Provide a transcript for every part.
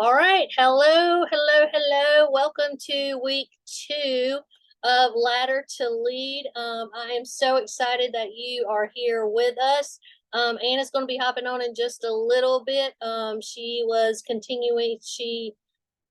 All right. Hello, hello, hello. Welcome to week 2 of Ladder to Lead. I am so excited that you are here with us. Anna's going to be hopping on in just a little bit. She was continuing, she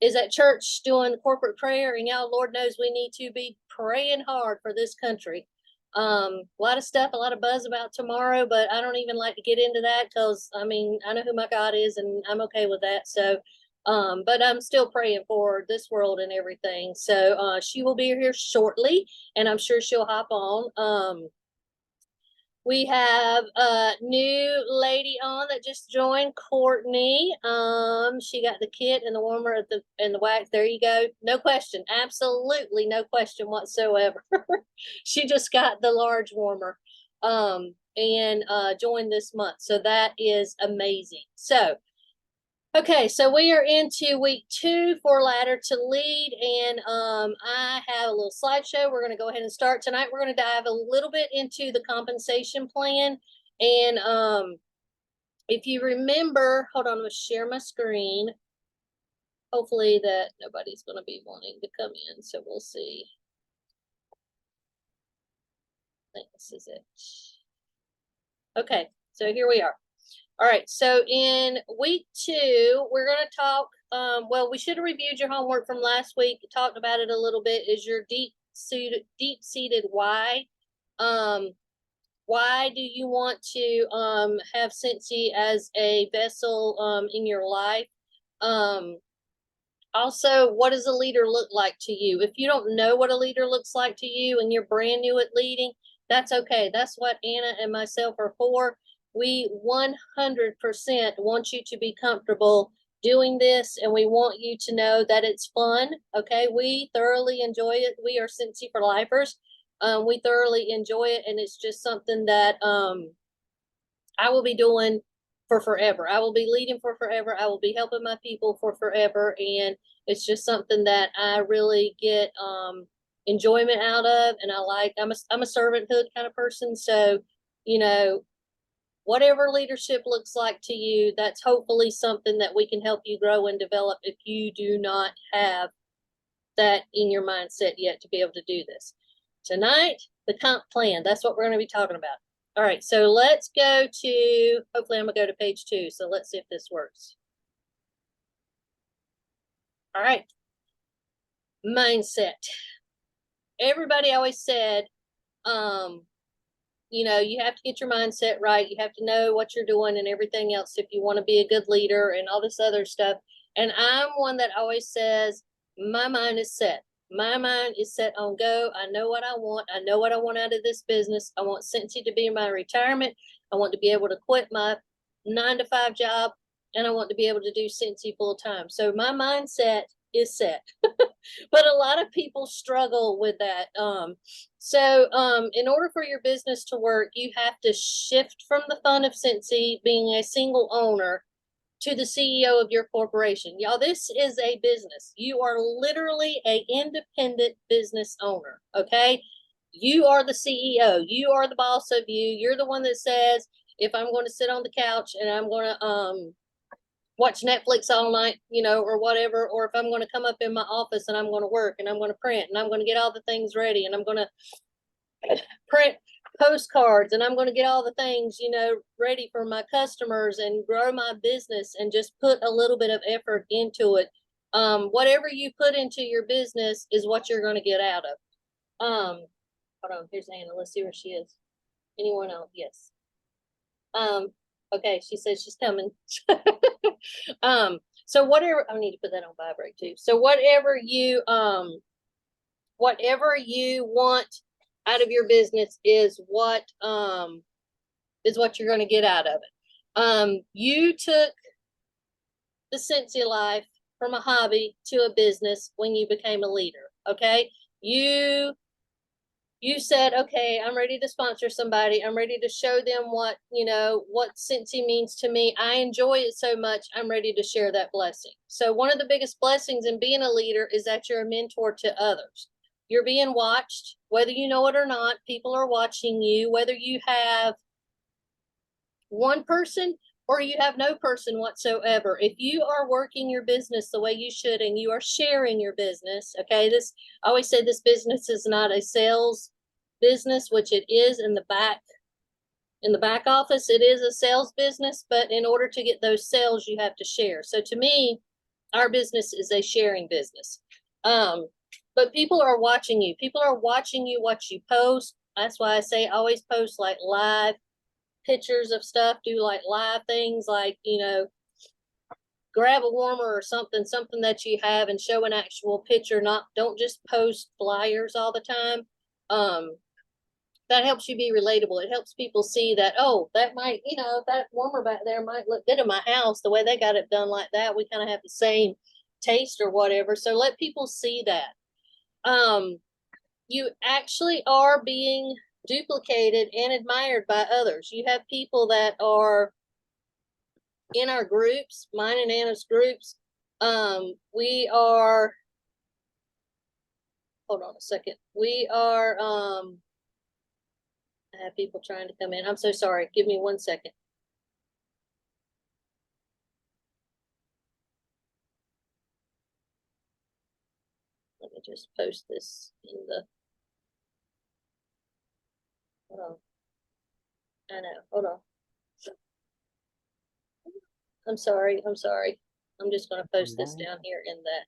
is at church doing corporate prayer, and y'all, Lord knows we need to be praying hard for this country. A lot of stuff, a lot of buzz about tomorrow, but I don't even like to get into that because I mean, I know who my God is and I'm okay with that. So, but I'm still praying for this world and everything. So, she will be here shortly and I'm sure she'll hop on. We have a new lady on that just joined, Courtney. She got the kit and the warmer at the wax. There you go. No question. Absolutely no question whatsoever. She just got the large warmer. And joined this month. So that is amazing. So okay, so we are into week 2 for Ladder to Lead, and I have a little slideshow. We're going to go ahead and start tonight. We're going to dive a little bit into the compensation plan, and if you remember, hold on, I'm going to share my screen. Hopefully that nobody's going to be wanting to come in, so we'll see. I think this is it. Okay, so here we are. All right, so in week 2, we're going to talk, well, we should have reviewed your homework from last week, talked about it a little bit, is your deep-seated why. Why do you want to have Cincy as a vessel in your life? Also, what does a leader look like to you? If you don't know what a leader looks like to you and you're brand new at leading, that's okay. That's what Anna and myself are for. We 100% want you to be comfortable doing this, and we want you to know that it's fun. Okay, we thoroughly enjoy it. We are Cincy for lifers. We thoroughly enjoy it, and it's just something that I will be doing for forever. I will be leading for forever. I will be helping my people for forever, and it's just something that I really get enjoyment out of, and I like. I'm a servanthood kind of person, so you know, whatever leadership looks like to you, that's hopefully something that we can help you grow and develop if you do not have that in your mindset yet to be able to do this. Tonight, the comp plan, that's what we're going to be talking about. All right, so let's go to, hopefully I'm going to go to page 2, so let's see if this works. All right, mindset. Everybody always said, you have to get your mindset right. You have to know what you're doing and everything else if you want to be a good leader and all this other stuff. And I'm one that always says, my mind is set. My mind is set on go. I know what I want. I know what I want out of this business. I want Cincy to be my retirement. I want to be able to quit my 9-to-5 job, and I want to be able to do Cincy full time. So my mindset is set. But a lot of people struggle with that. In order for your business to work, you have to shift from the fun of Cincy, being a single owner, to the CEO of your corporation. Y'all, this is a business. You are literally an independent business owner, okay? You are the CEO. You are the boss of you. You're the one that says, if I'm going to sit on the couch and I'm going to watch Netflix all night, or whatever, or if I'm going to come up in my office and I'm going to work and I'm going to print and I'm going to get all the things ready and I'm going to print postcards and I'm going to get all the things, ready for my customers and grow my business and just put a little bit of effort into it. Whatever you put into your business is what you're going to get out of. Hold on, here's Anna. Let's see where she is. Anyone else? Yes. Okay, she says she's coming. So whatever, I need to put that on vibrate too. So whatever you want out of your business is what you're going to get out of it. You took the Cincy life from a hobby to a business when you became a leader. Okay, you said, okay, I'm ready to sponsor somebody. I'm ready to show them what Cincy means to me. I enjoy it so much. I'm ready to share that blessing. So one of the biggest blessings in being a leader is that you're a mentor to others. You're being watched, whether you know it or not. People are watching you, whether you have one person or you have no person whatsoever. If you are working your business the way you should and you are sharing your business, okay, I always say this business is not a sales business, which it is in the back office, it is a sales business, but in order to get those sales, you have to share. So to me, our business is a sharing business. But people are watching you. People are watching you, what you post. That's why I say always post like live pictures of stuff, do like live things, like, grab a warmer or something that you have and show an actual picture. Don't just post flyers all the time. That helps you be relatable. It helps people see that, oh, that might, that warmer back there might look good in my house. The way they got it done like that, we kind of have the same taste or whatever. So let people see that. You actually are being duplicated and admired by others. You have people that are in our groups, mine and Anna's groups. We are, hold on a second. We are, I have people trying to come in. I'm so sorry. Give me 1 second. Let me just post this in the, hold on. I know, hold on. I'm sorry. I'm just going to post this down here in that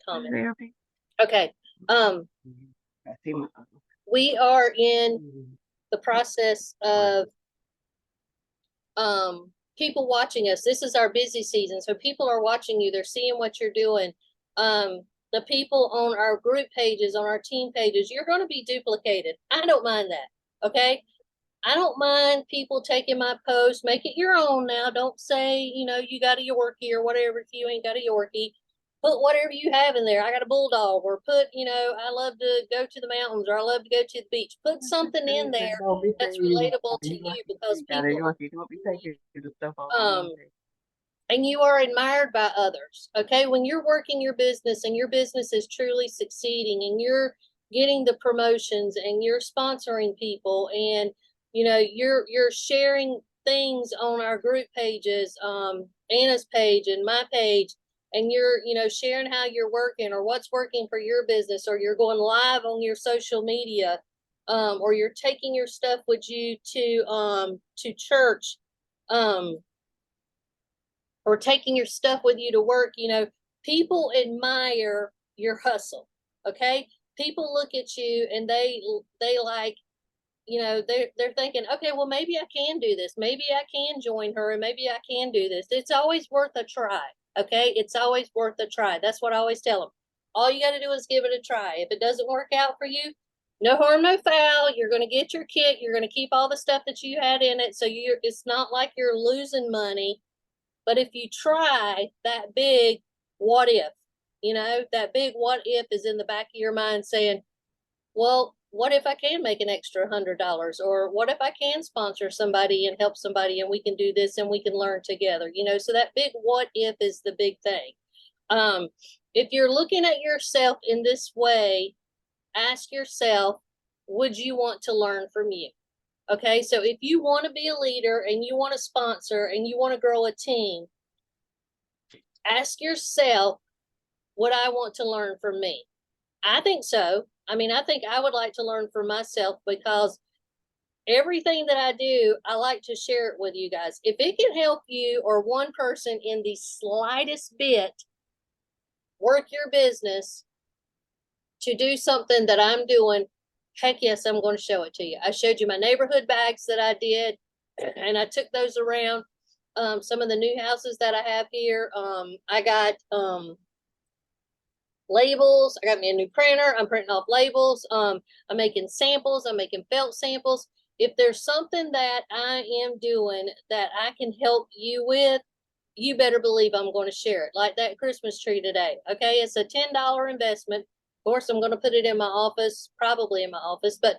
comment. Okay. We are in the process of people watching us. This is our busy season, so people are watching you. They're seeing what you're doing. The people on our group pages, on our team pages, you're going to be duplicated. I don't mind that. Okay, I don't mind people taking my post. Make it your own now. Don't say, you got a Yorkie or whatever. If you ain't got a Yorkie, put whatever you have in there. I got a bulldog, or put, I love to go to the mountains, or I love to go to the beach. Put something in there that's relatable to you, because people, and you are admired by others. Okay, when you're working your business and your business is truly succeeding, and you're getting the promotions and you're sponsoring people, and you're sharing things on our group pages, Anna's page and my page, and you're sharing how you're working or what's working for your business, or you're going live on your social media, or you're taking your stuff with you to church, or taking your stuff with you to work. People admire your hustle. Okay, people look at you and they like, they're thinking, okay, well, maybe I can do this. Maybe I can join her, and maybe I can do this. It's always worth a try. Okay, it's always worth a try. That's what I always tell them. All you got to do is give it a try. If it doesn't work out for you, no harm, no foul. You're going to get your kit. You're going to keep all the stuff that you had in it. So it's not like you're losing money. But if you try, that big what if, that big what if is in the back of your mind saying, well, what if I can make an extra $100? Or what if I can sponsor somebody and help somebody, and we can do this and we can learn together? So that big what if is the big thing. If you're looking at yourself in this way, ask yourself, would you want to learn from you? Okay, so if you want to be a leader and you want to sponsor and you want to grow a team, ask yourself, would I want to learn from me? I think so. I think I would like to learn from myself, because everything that I do, I like to share it with you guys. If it can help you or one person in the slightest bit work your business to do something that I'm doing, heck yes, I'm going to show it to you. I showed you my neighborhood bags that I did, and I took those around some of the new houses that I have here. I got labels. I got me a new printer. I'm printing off labels. I'm making samples. I'm making felt samples. If there's something that I am doing that I can help you with, you better believe I'm going to share it. Like that Christmas tree today. Okay, it's a $10 investment. Of course, I'm going to put it in my office, probably in my office, but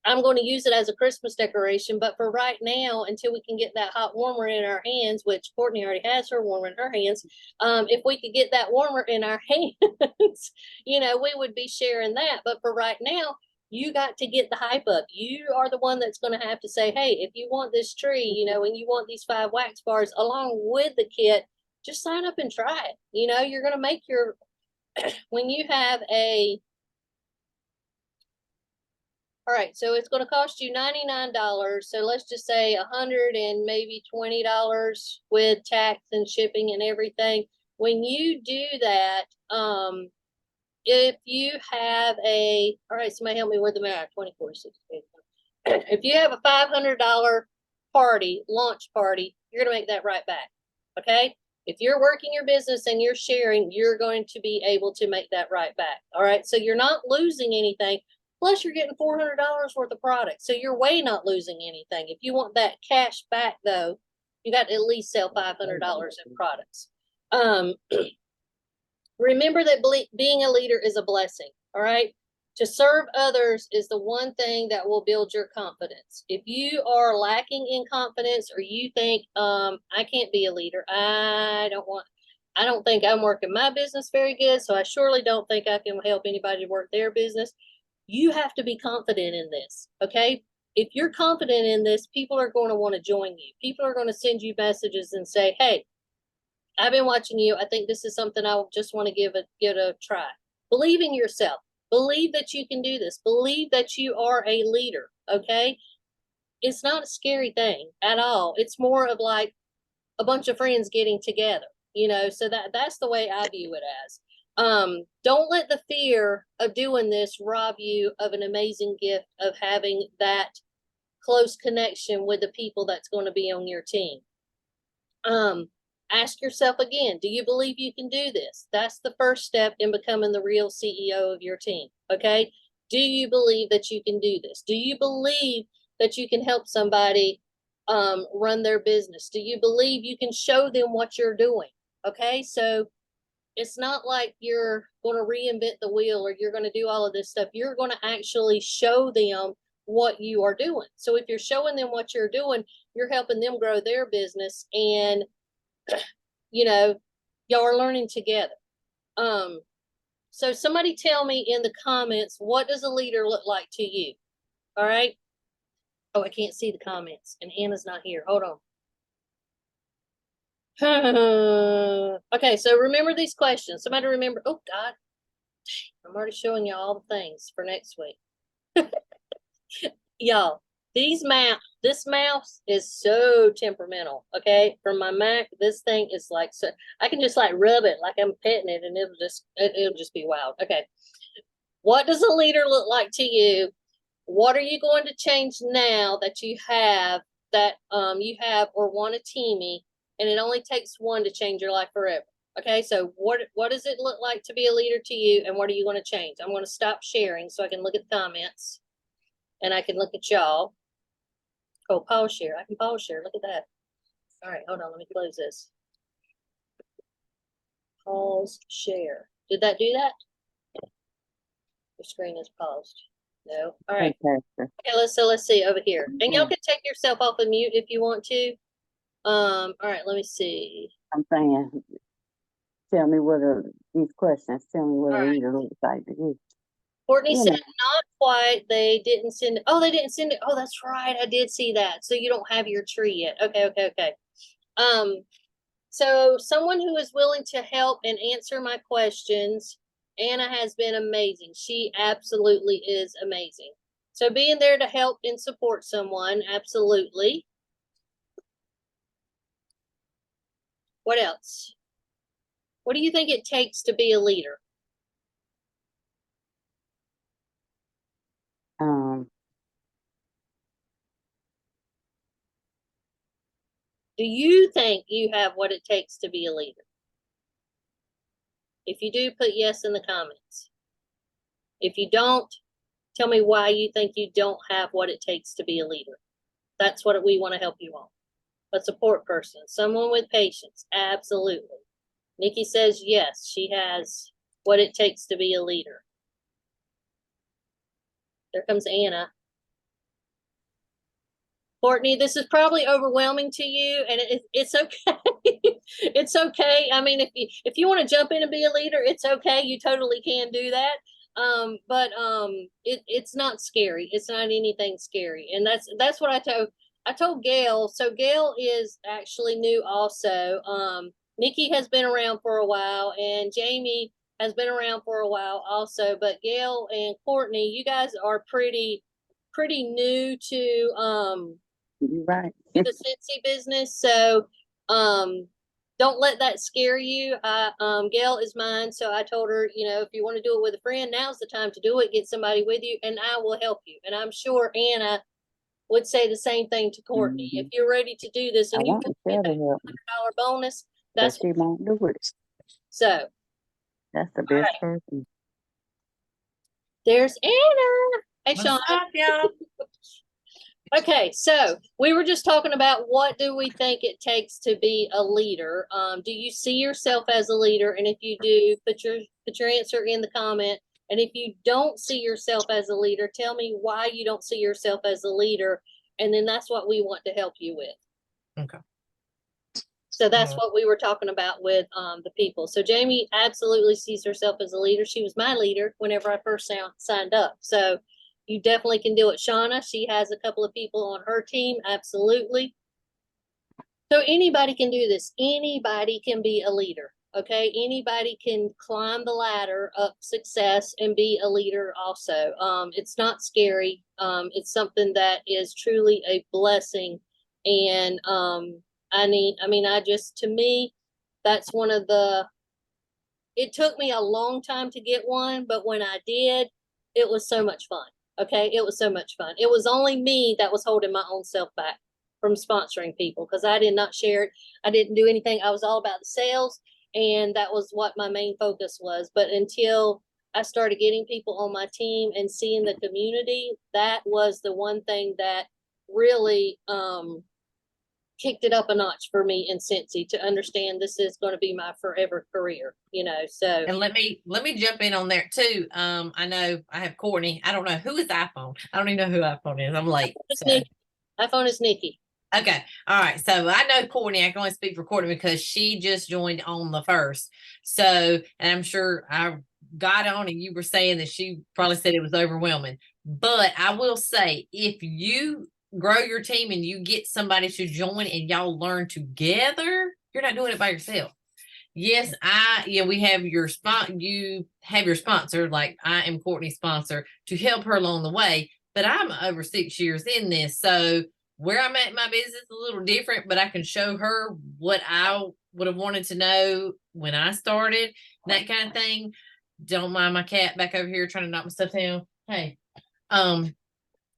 I'm going to use it as a Christmas decoration. But for right now, until we can get that hot warmer in our hands, which Courtney already has her warmer in her hands, if we could get that warmer in our hands, we would be sharing that. But for right now, You got to get the hype up. You are the one that's going to have to say, hey, if you want this tree, you know, and you want these 5 wax bars along with the kit, just sign up and try it. You know, you're going to make your, when you have a, all right, so it's going to cost you $99. So let's just say $100 and maybe $20 with tax and shipping and everything. When you do that, if you have a, all right, somebody help me with the math, 24, 16. If you have a $500 party, launch party, you're going to make that right back. Okay. If you're working your business and you're sharing, you're going to be able to make that right back. All right. So you're not losing anything. Plus you're getting $400 worth of product. So you're way not losing anything. If you want that cash back though, you got to at least sell $500 in products. Remember that being a leader is a blessing. All right. To serve others is the one thing that will build your confidence. If you are lacking in confidence or you think, I can't be a leader, I don't think I'm working my business very good, so I surely don't think I can help anybody work their business. You have to be confident in this, okay? If you're confident in this, people are going to want to join you. People are going to send you messages and say, hey, I've been watching you. I think this is something I just want to give a try. Believe in yourself. Believe that you can do this. Believe that you are a leader, okay? It's not a scary thing at all. It's more of like a bunch of friends getting together, you know, so that's the way I view it as. Don't let the fear of doing this rob you of an amazing gift of having that close connection with the people that's going to be on your team. Ask yourself again, do you believe you can do this? That's the first step in becoming the real CEO of your team, okay? Do you believe that you can do this? Do you believe that you can help somebody run their business? Do you believe you can show them what you're doing, okay? So it's not like you're going to reinvent the wheel or you're going to do all of this stuff. You're going to actually show them what you are doing. So if you're showing them what you're doing, you're helping them grow their business, and you know, y'all are learning together. So somebody tell me in the comments, what does a leader look like to you? All right. Oh, I can't see the comments and Hannah's not here. Hold on. Okay. So remember these questions. Somebody remember, oh God, I'm already showing you all the things for next week. Y'all, this mouse is so temperamental. Okay, from my Mac, this thing is like, so I can just like rub it like I'm petting it, and it'll just be wild. Okay, what does a leader look like to you? What are you going to change now that you have or want a teamie, and it only takes one to change your life forever? Okay, so what does it look like to be a leader to you, and what are you going to change? I'm going to stop sharing so I can look at the comments. And I can look at y'all. Oh, pause share. I can pause share. Look at that. All right, hold on. Let me close this. Pause share. Did that do that? The screen is paused. No. All right. Okay, let's see over here. And y'all can take yourself off of mute if you want to. All right, let me see. I'm saying, tell me these questions, tell me what a leader looks like to you. Courtney said, not quite. They didn't send it. Oh, they didn't send it. Oh, that's right. I did see that. So you don't have your tree yet. Okay. So someone who is willing to help and answer my questions, Anna has been amazing. She absolutely is amazing. So being there to help and support someone, absolutely. What else? What do you think it takes to be a leader? Do you think you have what it takes to be a leader? If you do, put yes in the comments. If you don't, tell me why you think you don't have what it takes to be a leader. That's what we want to help you on. A support person, someone with patience, absolutely. Nikki says yes, she has what it takes to be a leader. There comes Anna. Courtney, this is probably overwhelming to you, and it's okay. It's okay. I mean, if you want to jump in and be a leader, it's okay. You totally can do that. It's not scary. It's not anything scary. And that's what I told Gail. So Gail is actually new also. Nikki has been around for a while, and Jamie has been around for a while also. But Gail and Courtney, you guys are pretty new You're right. to the Cincy business. So don't let that scare you. Gail is mine, so I told her, if you want to do it with a friend, now's the time to do it. Get somebody with you, and I will help you. And I'm sure Anna would say the same thing to Courtney. If you're ready to do this I and you want want to Michelle get that to help me, $100 bonus, but that's she won't do it. so. That's the All best right, person. there's Anna. Hey, What's Sean. up, y'all? Okay, so we were just talking about what do we think it takes to be a leader. Do you see yourself as a leader? And if you do, put your answer in the comment. And if you don't see yourself as a leader, tell me why you don't see yourself as a leader. And then that's what we want to help you with. Okay. So that's what we were talking about with the people. So Jamie absolutely sees herself as a leader. She was my leader whenever I first signed up. So you definitely can do it. Shauna, she has a couple of people on her team. Absolutely. So anybody can do this. Anybody can be a leader. Okay. Anybody can climb the ladder of success and be a leader also. It's not scary. It's something that is truly a blessing. And to me, that's one of it took me a long time to get one, but when I did, it was so much fun. Okay. It was so much fun. It was only me that was holding my own self back from sponsoring people because I did not share it. I didn't do anything. I was all about the sales, and that was what my main focus was. But until I started getting people on my team and seeing the community, that was the one thing that really kicked it up a notch for me in Cincy to understand this is going to be my forever career, so. And let me jump in on there too. I know I have Courtney. I don't know who is iPhone. I don't even know who iPhone is. I'm late. So. iPhone is Nikki. Okay. All right. So I know Courtney. I can only speak for Courtney because she just joined on the 1st. So, and I'm sure I got on and you were saying that she probably said it was overwhelming. But I will say, if you grow your team and you get somebody to join and y'all learn together, you're not doing it by yourself. Yes, we have you have your sponsor, like I am Courtney's sponsor to help her along the way, but I'm over 6 years in this. So where I'm at in my business is a little different, but I can show her what I would have wanted to know when I started, that kind of thing. Don't mind my cat back over here trying to knock my stuff down. Hey,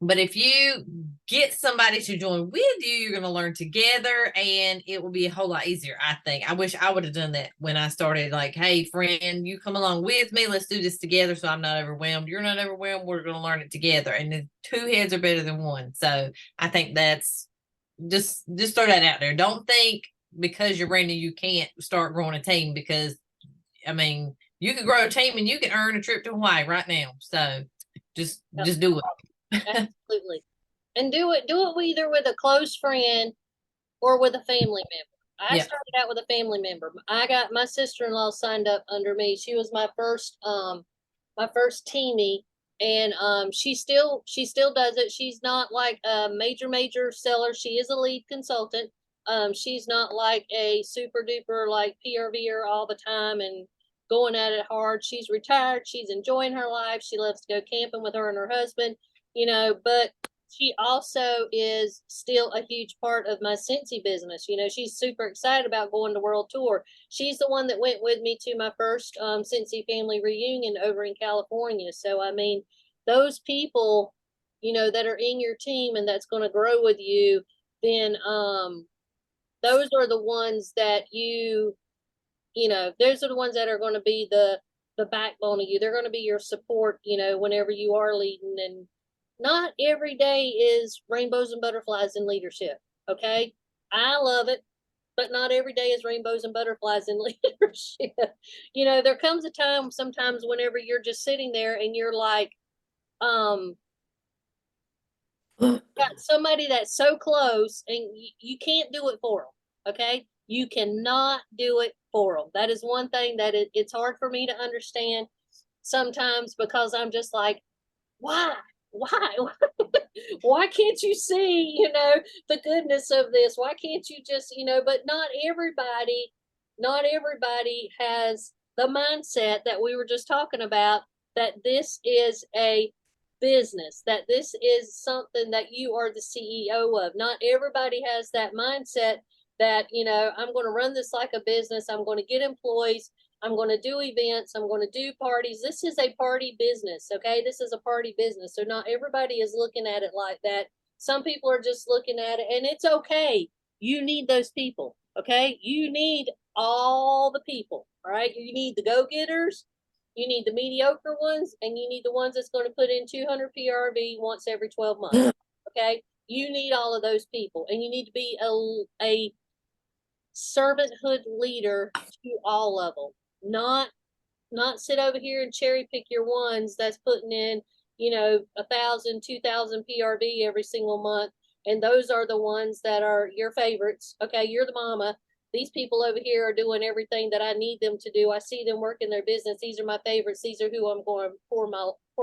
but if you get somebody to join with you, you're going to learn together and it will be a whole lot easier, I think. I wish I would have done that when I started. Like, hey, friend, you come along with me. Let's do this together so I'm not overwhelmed. You're not overwhelmed. We're going to learn it together. And the 2 heads are better than 1. So I think that's just throw that out there. Don't think because you're brand new, you can't start growing a team because, you can grow a team and you can earn a trip to Hawaii right now. So just do it. Absolutely. And do it either with a close friend or with a family member. I started out with a family member. I got my sister-in-law signed up under me. She was my first teamie, and she still does it. She's not like a major seller. She is a lead consultant. She's not like a super duper like PRVer all the time and going at it hard. She's retired. She's enjoying her life. She loves to go camping with her and her husband, but she also is still a huge part of my Cincy business. She's super excited about going to World Tour. She's the one that went with me to my first Cincy family reunion over in California. So, those people, that are in your team and that's going to grow with you, then those are the ones that those are the ones that are going to be the backbone of you. They're going to be your support, whenever you are leading. And not every day is rainbows and butterflies in leadership. Okay. I love it, but not every day is rainbows and butterflies in leadership. There comes a time sometimes whenever you're just sitting there and you're like, got somebody that's so close and you can't do it for them. Okay. You cannot do it for them. That is one thing that it's hard for me to understand. sometimes because I'm just like, why? Why? Why can't you see, the goodness of this? Why can't you just, but not everybody has the mindset that we were just talking about, that this is a business, that this is something that you are the CEO of. Not everybody has that mindset that, I'm going to run this like a business. I'm going to get employees. I'm going to do events. I'm going to do parties. This is a party business. Okay. This is a party business. So not everybody is looking at it like that. Some people are just looking at it, and it's okay. You need those people. Okay. You need all the people. All right. You need the go-getters. You need the mediocre ones, and you need the ones that's going to put in 200 PRV once every 12 months. Okay. You need all of those people, and you need to be a servanthood leader to all of them. Not sit over here and cherry pick your ones that's putting in, 1,000, 2,000 PRV every single month. And those are the ones that are your favorites. Okay. You're the mama. These people over here are doing everything that I need them to do. I see them working their business. These are my favorites. These are who I'm going to pour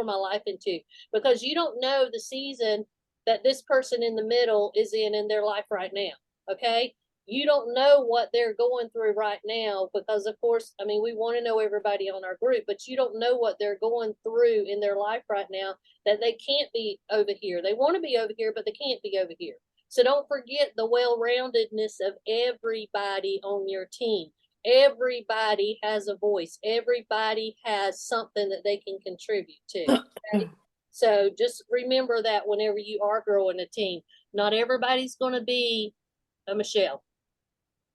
my life into, because you don't know the season that this person in the middle is in their life right now. Okay. You don't know what they're going through right now, because of course, I mean, we want to know everybody on our group, but you don't know what they're going through in their life right now, that they can't be over here. They want to be over here, but they can't be over here. So don't forget the well-roundedness of everybody on your team. Everybody has a voice. Everybody has something that they can contribute to. Okay? So just remember that whenever you are growing a team, not everybody's going to be a Michele.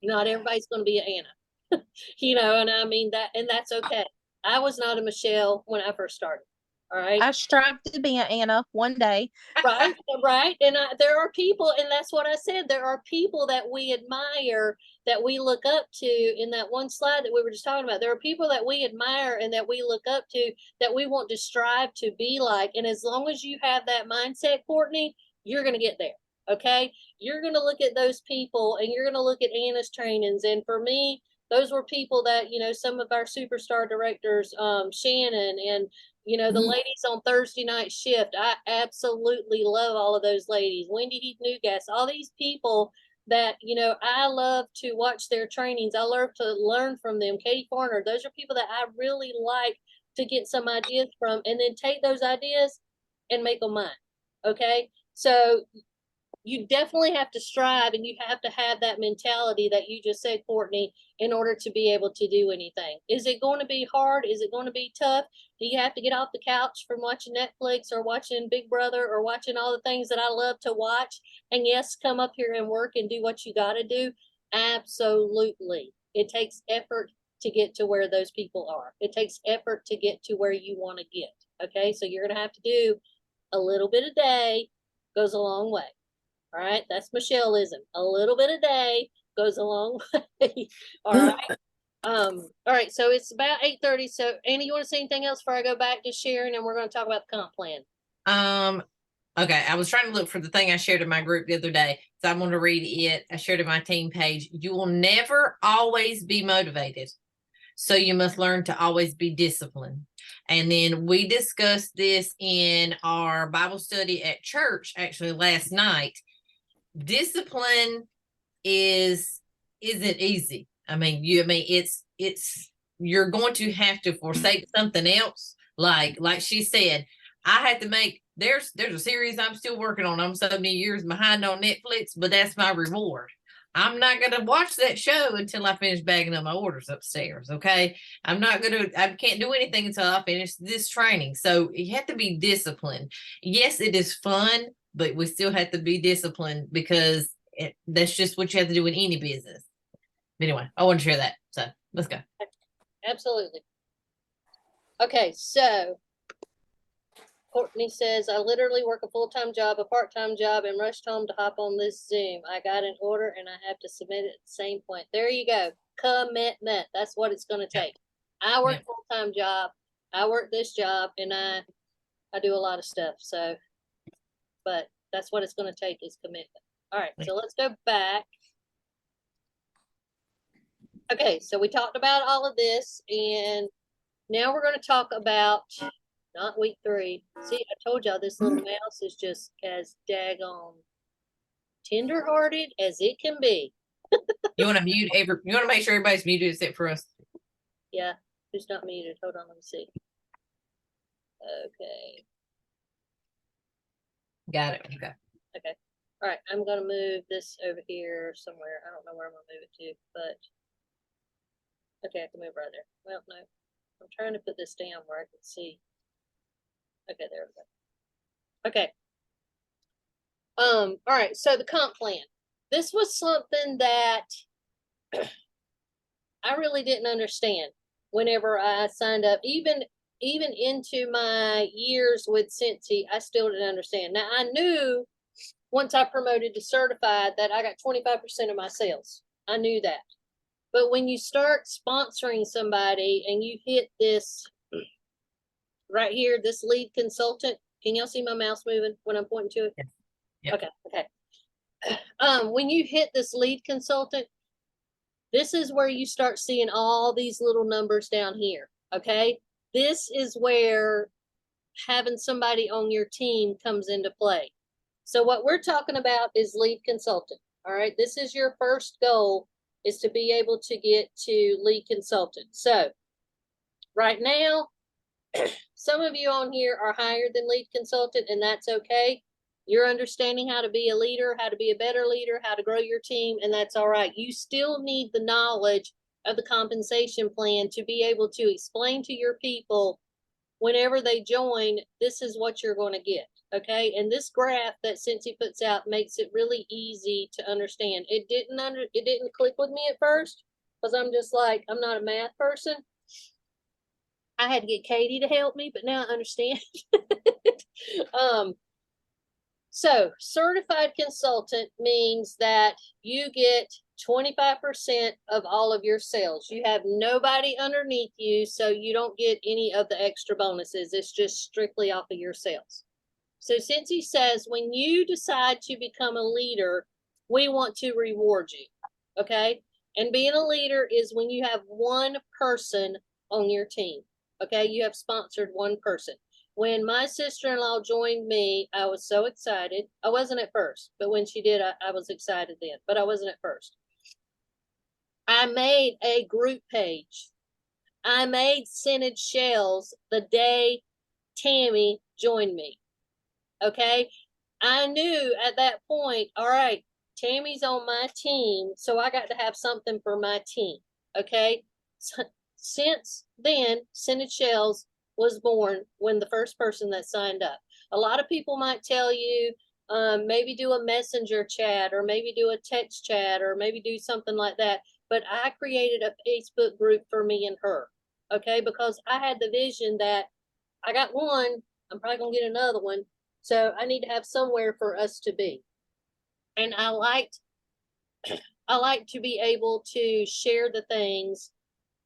Not everybody's going to be an Anna, and I mean that, and that's okay. I was not a Michele when I first started. All right. I strive to be an Anna one day. Right. Right. And there are people, and that's what I said. There are people that we admire, that we look up to. In that one slide that we were just talking about, there are people that we admire and that we look up to, that we want to strive to be like. And as long as you have that mindset, Courtney, you're going to get there. Okay. You're going to look at those people, and you're going to look at Anna's trainings. And for me, those were people that, some of our superstar directors, Shannon, and, the ladies on Thursday night shift. I absolutely love all of those ladies. Wendy Heath Newgas, all these people that, I love to watch their trainings. I love to learn from them. Katie Farner, those are people that I really like to get some ideas from, and then take those ideas and make them mine. Okay. So you definitely have to strive, and you have to have that mentality that you just said, Courtney, in order to be able to do anything. Is it going to be hard? Is it going to be tough? Do you have to get off the couch from watching Netflix or watching Big Brother or watching all the things that I love to watch? And yes, come up here and work and do what you got to do? Absolutely. It takes effort to get to where those people are. It takes effort to get to where you want to get. Okay. So you're going to have to do a little bit a day, goes a long way. All right, that's Micheleism. A little bit a day goes a long way. All right. All right, so it's about 8:30. So Annie, you want to say anything else before I go back to sharing, and we're going to talk about the comp plan? Okay, I was trying to look for the thing I shared in my group the other day, so I'm going to read it. I shared it in my team page. You will never always be motivated, so you must learn to always be disciplined. And then we discussed this in our Bible study at church, actually last night. Discipline isn't easy. It's you're going to have to forsake something else. Like she said, I had to make there's a series I'm still working on. I'm so many years behind on Netflix, but that's my reward. I'm not going to watch that show until I finish bagging up my orders upstairs. Okay. I can't do anything until I finish this training. So you have to be disciplined. Yes, it is fun, but we still have to be disciplined, because that's just what you have to do in any business. But anyway, I want to share that. So let's go. Absolutely. Okay. So Courtney says, I literally work a full-time job, a part-time job, and rushed home to hop on this Zoom. I got an order and I have to submit it at the same point. There you go. Commitment. That's what it's going to take. I work a full-time job. I work this job, and I do a lot of stuff. So, but that's what it's going to take, is commitment. All right. So let's go back. Okay. So we talked about all of this, and Now we're going to talk about not week 3. See, I told y'all this little mouse is just as daggone tender-hearted as it can be. You want to mute you want to make sure everybody's muted except for us. Yeah, who's not muted? Hold on, let me see. Okay. Got it. Okay. Okay. All right, I'm gonna move this over here somewhere. I don't know where I'm gonna move it to, but okay, I can move right there. Well, no, I'm trying to put this down where I can see. Okay, there we go. Okay. All right, so the comp plan. This was something that I really didn't understand whenever I signed up. Even into my years with Cincy, I still didn't understand. Now I knew once I promoted to certified that I got 25% of my sales. I knew that. But when you start sponsoring somebody and you hit this right here, this lead consultant, can y'all see my mouse moving when I'm pointing to it? Yes. Yep. Okay, okay. When you hit this lead consultant, this is where you start seeing all these little numbers down here, okay? This is where having somebody on your team comes into play. So what we're talking about is lead consultant, all right? This is your first goal, is to be able to get to lead consultant. So right now, some of you on here are higher than lead consultant, and that's okay. You're understanding how to be a leader, how to be a better leader, how to grow your team, and that's all right. You still need the knowledge of the compensation plan to be able to explain to your people whenever they join, this is what you're going to get. Okay. And this graph that Cincy puts out makes it really easy to understand. It didn't click with me at first because I'm just like, I'm not a math person. I had to get Katie to help me, but now I understand. So certified consultant means that you get 25% of all of your sales. You have nobody underneath you, so you don't get any of the extra bonuses. It's just strictly off of your sales. So since he says, when you decide to become a leader, we want to reward you, okay? And being a leader is when you have one person on your team, okay? You have sponsored one person. When my sister-in-law joined me, I was so excited. I wasn't at first, but when she did, I was excited then, but I wasn't at first. I made a group page. I made scented shells the day Tammy joined me. Okay. I knew at that point, all right, Tammy's on my team, so I got to have something for my team. Okay. So, since then, scented shells was born when the first person that signed up. A lot of people might tell you, maybe do a messenger chat or maybe do a text chat or maybe do something like that. But I created a Facebook group for me and her. Okay. Because I had the vision that I got one, I'm probably going to get another one. So I need to have somewhere for us to be. And I like to be able to share the things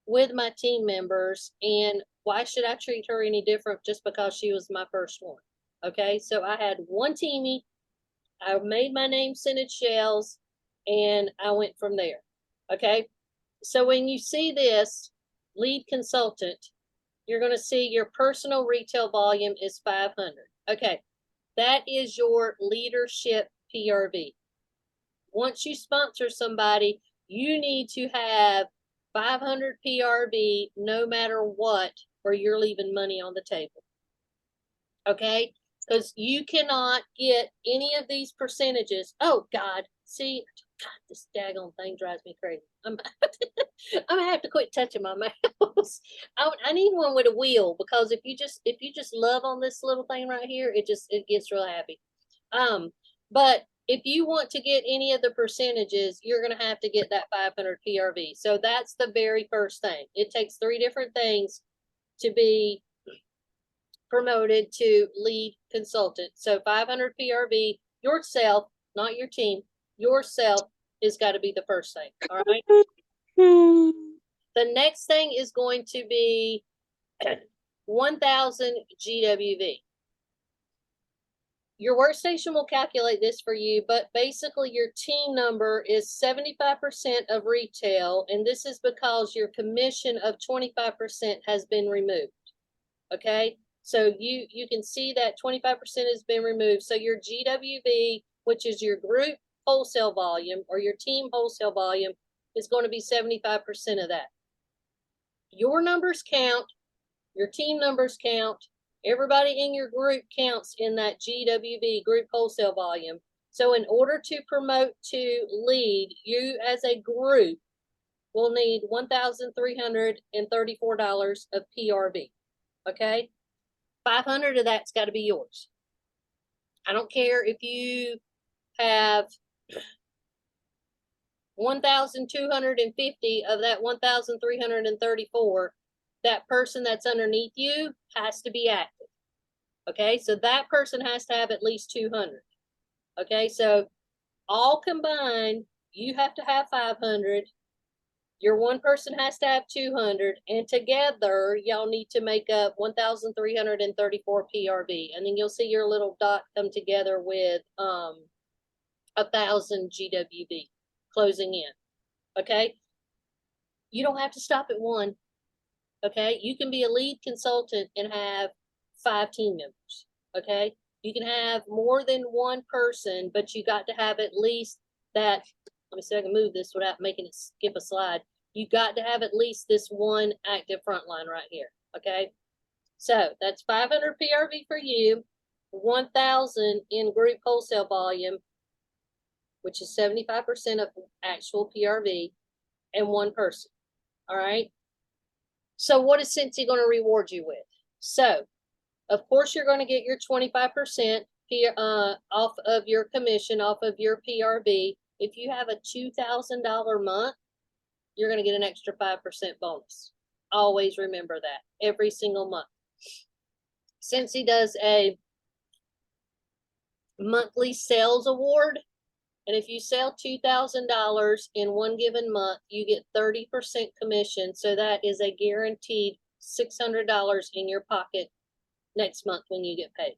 with my team members. And why should I treat her any different just because she was my first one? Okay, so I had one teamie. I made my name Scented Shells, and I went from there. Okay, so when you see this lead consultant, you're going to see your personal retail volume is 500. Okay, that is your leadership PRV. Once you sponsor somebody, you need to have 500 PRV no matter what, or you're leaving money on the table. Okay? Because you cannot get any of these percentages. Oh, God. See, God, this daggone thing drives me crazy. I'm gonna have to quit touching my mouse. I need one with a wheel, because if you just love on this little thing right here, it gets real happy. But if you want to get any of the percentages, you're gonna have to get that 500 PRV. So that's the very first thing. It takes 3 different things to be promoted to lead consultant. So 500 PRV, yourself, not your team, yourself has got to be the first thing. All right. The next thing is going to be 1,000 GWV. your workstation will calculate this for you, but basically your team number is 75% of retail, and this is because your commission of 25% has been removed. Okay, so you can see that 25% has been removed. So your GWV, which is your group wholesale volume or your team wholesale volume, is going to be 75% of that. Your numbers count, your team numbers count, everybody in your group counts in that GWV, group wholesale volume. So in order to promote to lead, you as a group will need $1,334 of PRV. Okay, 500 of that's got to be yours. I don't care if you have 1,250 of that 1,334. That person that's underneath you has to be active. Okay, so that person has to have at least 200. Okay, so all combined, you have to have 500. Your one person has to have 200, and together y'all need to make up 1,334 PRV, and then you'll see your little dot come together with 1,000 GWV closing in. Okay, you don't have to stop at one. Okay, you can be a lead consultant and have 5 team members. Okay, you can have more than one person, but you got to have at least that. Let me see if I can move this without making it skip a slide. You got to have at least this one active frontline right here. Okay, so that's 500 PRV for you, 1,000 in group wholesale volume, which is 75% of actual PRV, and one person. All right. So what is Cincy going to reward you with? So, of course, you're going to get your 25% off of your commission, off of your PRV. If you have a $2,000 month, you're going to get an extra 5% bonus. Always remember that every single month. Cincy does a monthly sales award, and if you sell $2,000 in one given month, you get 30% commission. So that is a guaranteed $600 in your pocket next month when you get paid.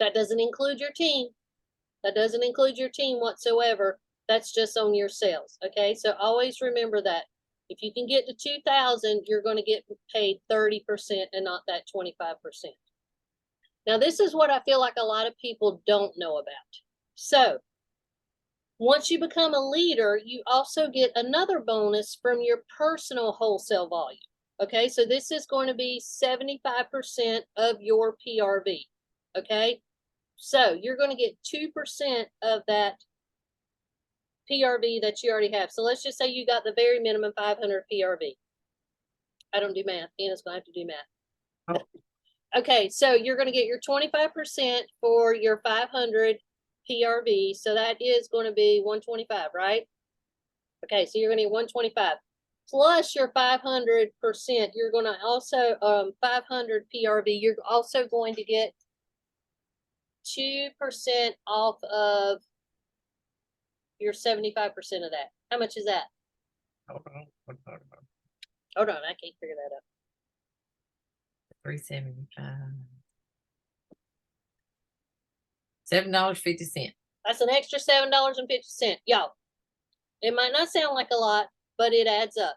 That doesn't include your team. That doesn't include your team whatsoever. That's just on your sales. Okay, so always remember that. If you can get to 2,000, you're going to get paid 30% and not that 25%. Now, this is what I feel like a lot of people don't know about. So, once you become a leader, you also get another bonus from your personal wholesale volume. Okay, so this is going to be 75% of your PRV. Okay, so you're going to get 2% of that PRV that you already have. So let's just say you got the very minimum 500 PRV. I don't do math. Anna's going to have to do math. Oh. Okay, so you're going to get your 25% for your 500 PRV. So that is going to be 125, right? Okay, so you're going to get 125 plus your 500%. You're going to also 500 PRV. You're also going to get 2% off of your 75% of that. How much is that? Hold on. Hold on, I can't figure that out. 375. $7.50. That's an extra $7.50. Y'all, it might not sound like a lot, but it adds up.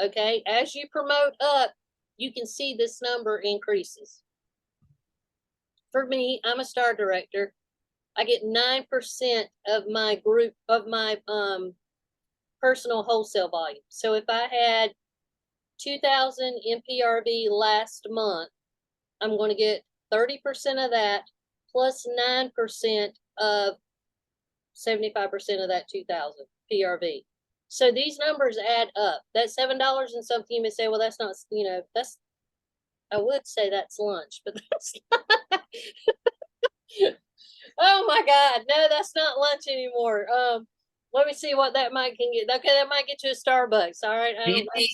Okay, as you promote up, you can see this number increases. For me, I'm a star director. I get 9% of my group, of my personal wholesale volume. So if I had 2,000 in PRV last month, I'm going to get 30% of that plus 9% of 75% of that 2,000 PRV. So these numbers add up. That $7 and something, you may say, well, that's not, you know, that's, I would say that's lunch, but that's not. Oh my God, no, that's not lunch anymore. Let me see what that might can get. Okay, that might get you a Starbucks. All right.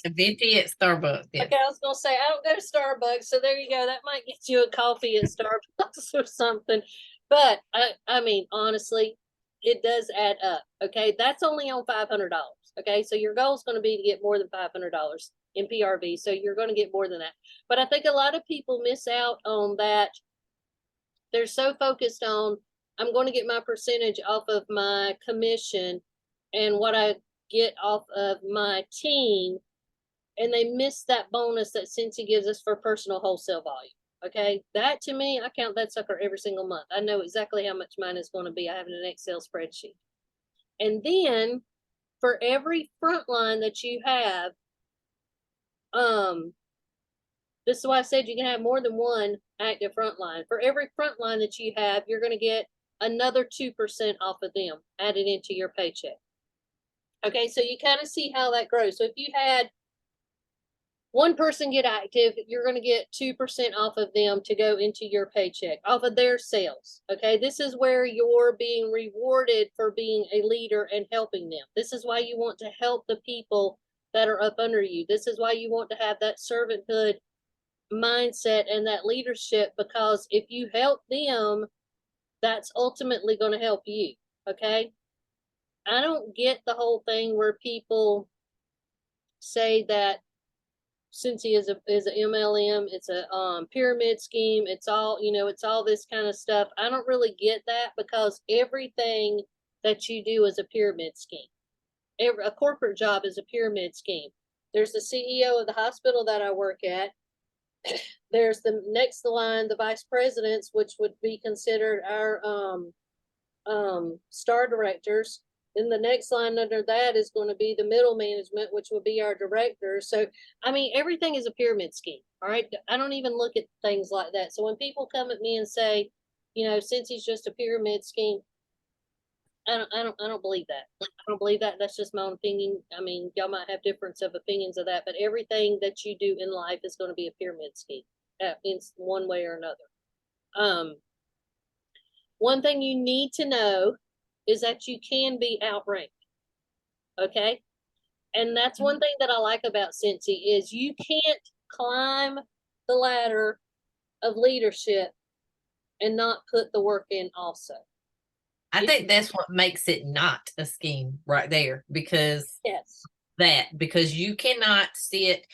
Venti at Starbucks. Yes. Okay, I was gonna say I don't go to Starbucks, so there you go. That might get you a coffee at Starbucks or something. But I mean, honestly, it does add up. Okay, that's only on $500. Okay, so your goal is going to be to get more than $500 in PRV. So you're going to get more than that. But I think a lot of people miss out on that they're so focused on, I'm going to get my percentage off of my commission and what I get off of my team, and they miss that bonus that Cincy gives us for personal wholesale volume. Okay, that to me, I count that sucker every single month. I know exactly how much mine is going to be. I have an Excel spreadsheet. And then for every front line that you have, this is why I said you can have more than one active front line. For every front line that you have, you're going to get another 2% off of them added into your paycheck. Okay, so you kind of see how that grows. So if you had one person get active, you're going to get 2% off of them to go into your paycheck, off of their sales. Okay, this is where you're being rewarded for being a leader and helping them. This is why you want to help the people that are up under you. This is why you want to have that servanthood mindset and that leadership, because if you help them, that's ultimately going to help you. Okay, I don't get the whole thing where people say that Cincy is a MLM, it's a pyramid scheme, it's all, you know, it's all this kind of stuff. I don't really get that, because everything that you do is a pyramid scheme. A corporate job is a pyramid scheme. There's the CEO of the hospital that I work at. There's the next line, the vice presidents, which would be considered our star directors. Then the next line under that is going to be the middle management, which will be our directors. So, I mean, everything is a pyramid scheme. All right. I don't even look at things like that. So when people come at me and say, you know, since he's just a pyramid scheme, I don't believe that. I don't believe that. That's just my own opinion. I mean, y'all might have difference of opinions of that, but everything that you do in life is going to be a pyramid scheme in one way or another. One thing you need to know is that you can be outranked. Okay. And that's one thing that I like about Cincy is you can't climb the ladder of leadership and not put the work in also. I think that's what makes it not a scheme right there, because Yes. because you cannot sit.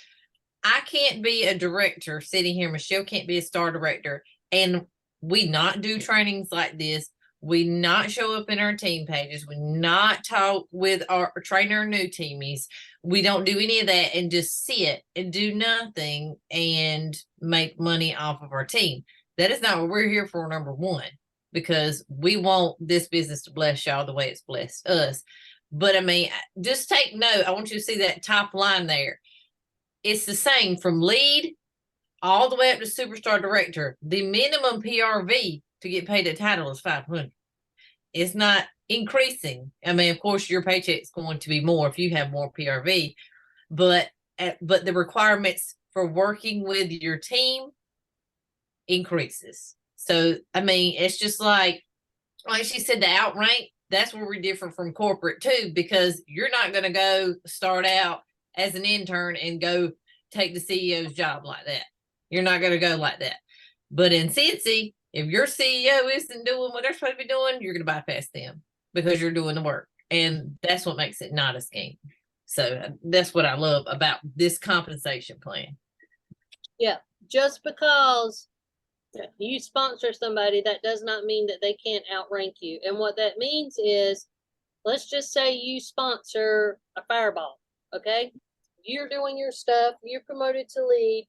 I can't be a director sitting here. Michelle can't be a star director, and we not do trainings like this. We not show up in our team pages. We not talk with our trainer our new teamies. We don't do any of that and just sit and do nothing and make money off of our team. That is not what we're here for, number one, because we want this business to bless y'all the way it's blessed us. But I mean, just take note. I want you to see that top line there. It's the same from lead all the way up to superstar director. The minimum PRV to get paid a title is 500. It's not increasing. I mean, of course, your paycheck's going to be more if you have more PRV, but the requirements for working with your team increases. So, I mean, it's just like she said, the outrank, that's where we're different from corporate too, because you're not going to go start out as an intern and go take the CEO's job like that. You're not going to go like that. But in Cincy, if your CEO isn't doing what they're supposed to be doing, you're going to bypass them because you're doing the work. And that's what makes it not a scheme. So that's what I love about this compensation plan. Yeah. Just because you sponsor somebody, that does not mean that they can't outrank you. And what that means is, let's just say you sponsor a fireball. Okay. You're doing your stuff. You're promoted to lead.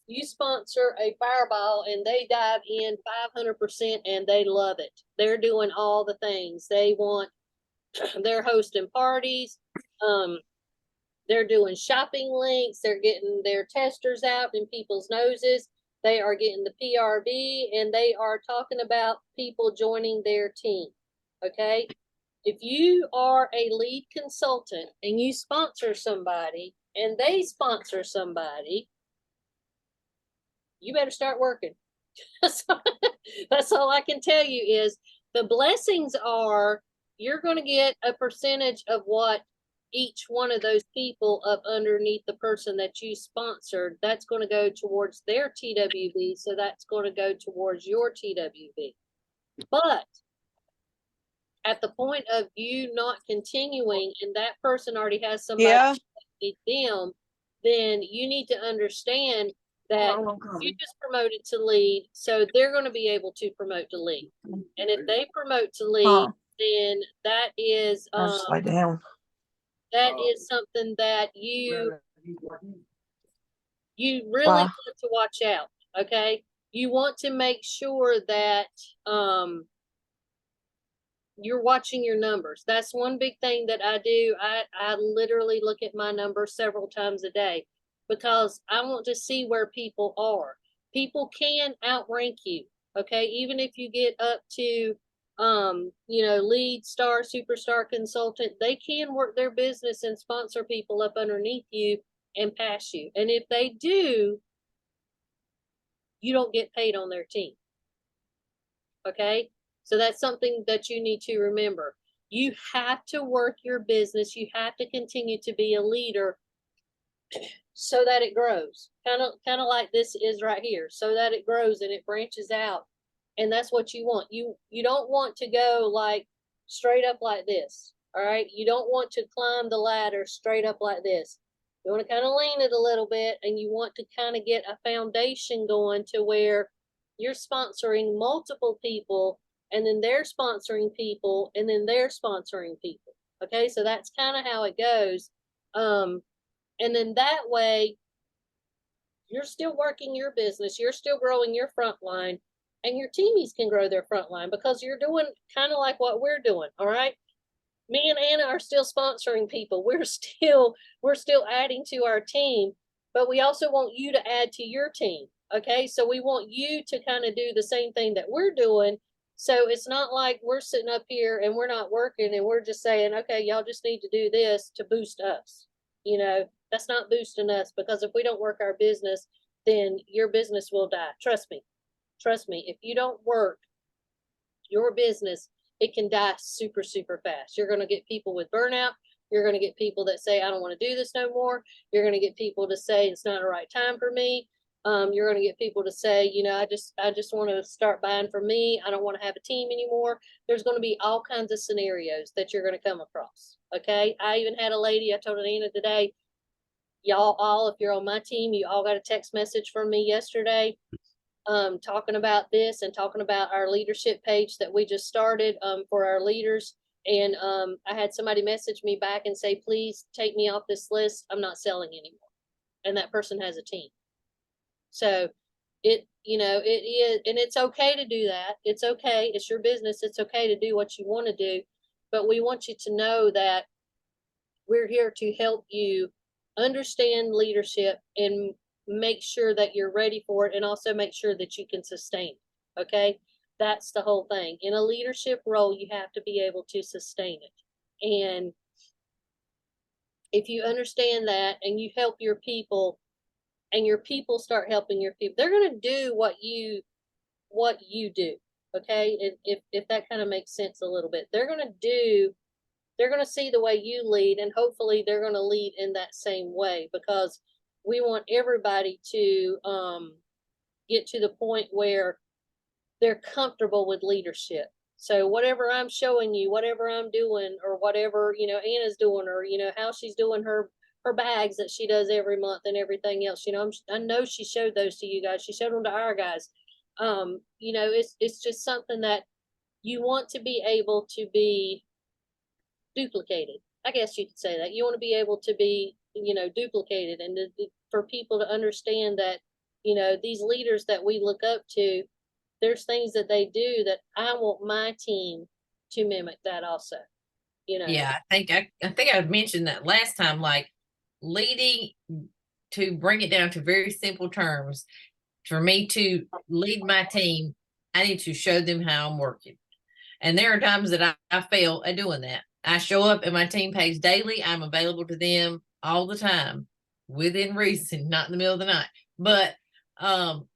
You sponsor a fireball and they dive in 500% and they love it. They're doing all the things they want. They're hosting parties. They're doing shopping links. They're getting their testers out in people's noses. They are getting the PRV and they are talking about people joining their team. Okay. If you are a lead consultant and you sponsor somebody and they sponsor somebody, you better start working. So, that's all I can tell you is the blessings are you're going to get a percentage of what each one of those people up underneath the person that you sponsored, that's going to go towards their TWV. So that's going to go towards your TWV. But at the point of you not continuing and that person already has somebody Yeah. them, then you need to understand that you just promoted to lead, so they're going to be able to promote to lead. And if they promote to lead, then that is Lay down. that is something that you really Wow. want to watch out. Okay, you want to make sure that you're watching your numbers. That's one big thing that I do. I literally look at my numbers several times a day because I want to see where people are. People can outrank you, okay? Even if you get up to lead star, superstar consultant, they can work their business and sponsor people up underneath you and pass you. And if they do, you don't get paid on their team. Okay? So that's something that you need to remember. You have to work your business. You have to continue to be a leader so that it grows. Kind of like this is right here, so that it grows and it branches out. And that's what you want. You don't want to go like straight up like this. All right? You don't want to climb the ladder straight up like this. You want to kind of lean it a little bit, and you want to kind of get a foundation going to where you're sponsoring multiple people, and then they're sponsoring people, and then they're sponsoring people. Okay, so that's kind of how it goes. And then that way, you're still working your business, you're still growing your front line, and your teamies can grow their front line because you're doing kind of like what we're doing. All right. Me and Anna are still sponsoring people. We're still adding to our team, but we also want you to add to your team. Okay, so we want you to kind of do the same thing that we're doing. So it's not like we're sitting up here and we're not working and we're just saying, okay, y'all just need to do this to boost us. You know, that's not boosting us, because if we don't work our business, then your business will die. Trust me. Trust me. If you don't work your business, it can die super, super fast. You're going to get people with burnout. You're going to get people that say, I don't want to do this no more. You're going to get people to say, it's not the right time for me. You're going to get people to say, you know, I just want to start buying for me. I don't want to have a team anymore. There's going to be all kinds of scenarios that you're going to come across. Okay. I even had a lady, I told Anna today, y'all all, if you're on my team, you all got a text message from me yesterday talking about this and talking about our leadership page that we just started for our leaders. And I had somebody message me back and say, please take me off this list. I'm not selling anymore. And that person has a team. So it is, and it's okay to do that. It's okay. It's your business. It's okay to do what you want to do. But we want you to know that we're here to help you understand leadership and make sure that you're ready for it, and also make sure that you can sustain it. Okay, that's the whole thing. In a leadership role, you have to be able to sustain it. And if you understand that and you help your people, and your people start helping your people, they're going to do what you do. Okay, if that kind of makes sense a little bit, they're going to see the way you lead, and hopefully they're going to lead in that same way, because we want everybody to get to the point where they're comfortable with leadership. So whatever I'm showing you, whatever I'm doing, or whatever, you know, Anna's doing, or, you know, how she's doing her bags that she does every month and everything else, you know, I know she showed those to you guys. She showed them to our guys. You know, it's just something that you want to be able to be duplicated. I guess you could say that. You want to be able to be, you know, duplicated, and for people to understand that, you know, these leaders that we look up to, there's things that they do that I want my team to mimic that also. You know. Yeah, I think I mentioned that last time, like leading, to bring it down to very simple terms, for me to lead my team, I need to show them how I'm working. And there are times that I fail at doing that. I show up at my team page daily. I'm available to them all the time, within reason, not in the middle of the night. But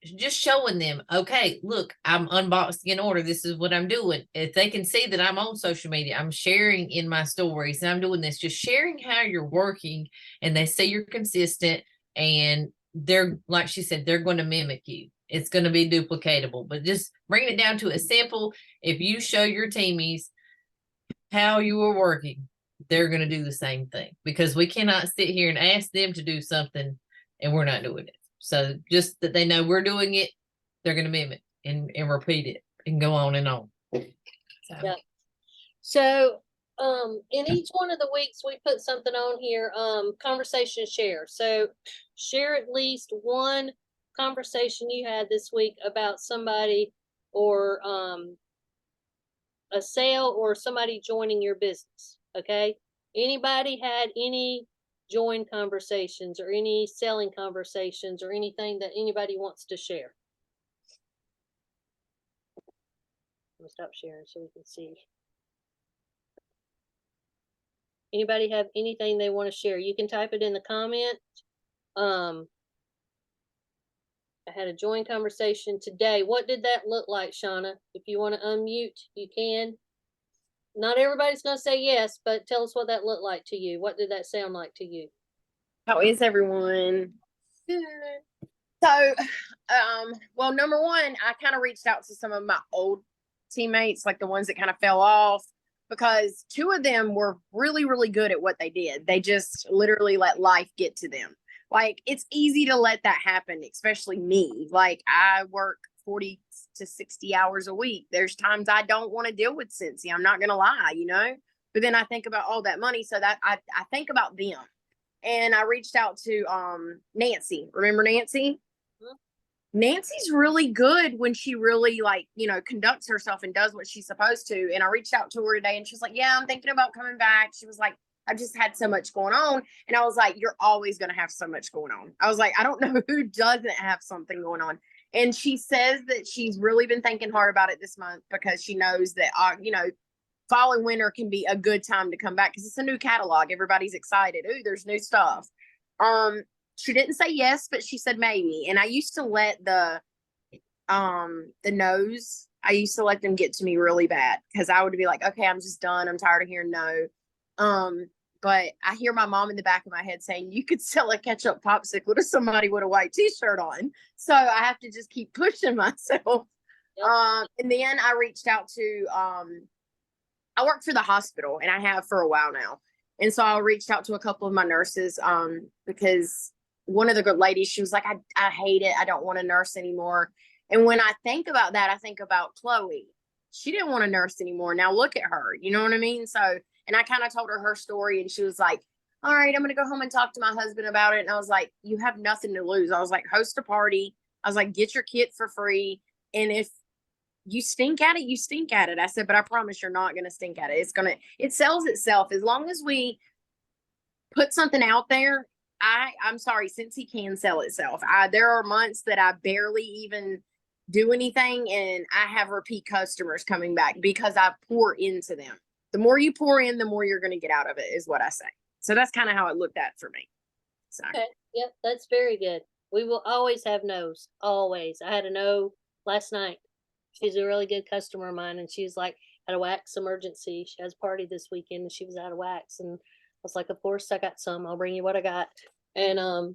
just showing them, okay, look, I'm unboxing in order. This is what I'm doing. If they can see that I'm on social media, I'm sharing in my stories, and I'm doing this, just sharing how you're working, and they see you're consistent, and they're, like she said, they're going to mimic you. It's going to be duplicatable, but just bring it down to a simple, if you show your teamies how you are working, they're going to do the same thing, because we cannot sit here and ask them to do something and we're not doing it. So just that they know we're doing it, they're going to mimic and repeat it and go on and on. So. Yeah. So, in each one of the weeks, we put something on here, conversation share. So share at least one conversation you had this week about somebody or, a sale or somebody joining your business. Okay. Anybody had any join conversations or any selling conversations or anything that anybody wants to share? I'm gonna stop sharing so we can see. Anybody have anything they want to share? You can type it in the comment. I had a join conversation today. What did that look like, Shauna? If you want to unmute, you can. Not everybody's going to say yes, but tell us what that looked like to you. What did that sound like to you? How is everyone? Good. So, well, number one, I kind of reached out to some of my old teammates, like the ones that kind of fell off, because two of them were really, really good at what they did. They just literally let life get to them. Like, it's easy to let that happen, especially me. Like, I work 40 to 60 hours a week. There's times I don't want to deal with Cincy. I'm not going to lie, you know? But then I think about all that money. So that I think about them. And I reached out to Nancy. Remember Nancy? Nancy's really good when she really, like, you know, conducts herself and does what she's supposed to. And I reached out to her today and she's like, yeah, I'm thinking about coming back. She was like, I just had so much going on. And I was like, you're always going to have so much going on. I was like, I don't know who doesn't have something going on. And she says that she's really been thinking hard about it this month because she knows that, you know, fall and winter can be a good time to come back because it's a new catalog. Everybody's excited. Ooh, there's new stuff. She didn't say yes, but she said maybe. And I used to let the no's, I used to let them get to me really bad because I would be like, okay, I'm just done. I'm tired of hearing no. But I hear my mom in the back of my head saying, you could sell a ketchup popsicle to somebody with a white t-shirt on. So I have to just keep pushing myself. Yep. And then I reached out to, I work for the hospital and I have for a while now. And so I reached out to a couple of my nurses, because one of the good ladies, she was like, I hate it. I don't want to nurse anymore. And when I think about that, I think about Chloe. She didn't want to nurse anymore. Now look at her. You know what I mean? So, and I kind of told her story and she was like, all right, I'm going to go home and talk to my husband about it. And I was like, you have nothing to lose. I was like, host a party. I was like, get your kit for free. And if you stink at it, you stink at it. I said, but I promise you're not going to stink at it. It sells itself. As long as we put something out there, I'm sorry, Cincy can sell itself. There are months that I barely even do anything and I have repeat customers coming back because I pour into them. The more you pour in, the more you're going to get out of it is what I say. So that's kind of how it looked at for me. So. Okay. Yep. That's very good. We will always have no's. Always. I had a no last night. She's a really good customer of mine. And she's like, had a wax emergency. She has a party this weekend and she was out of wax. And I was like, of course I got some. I'll bring you what I got. And,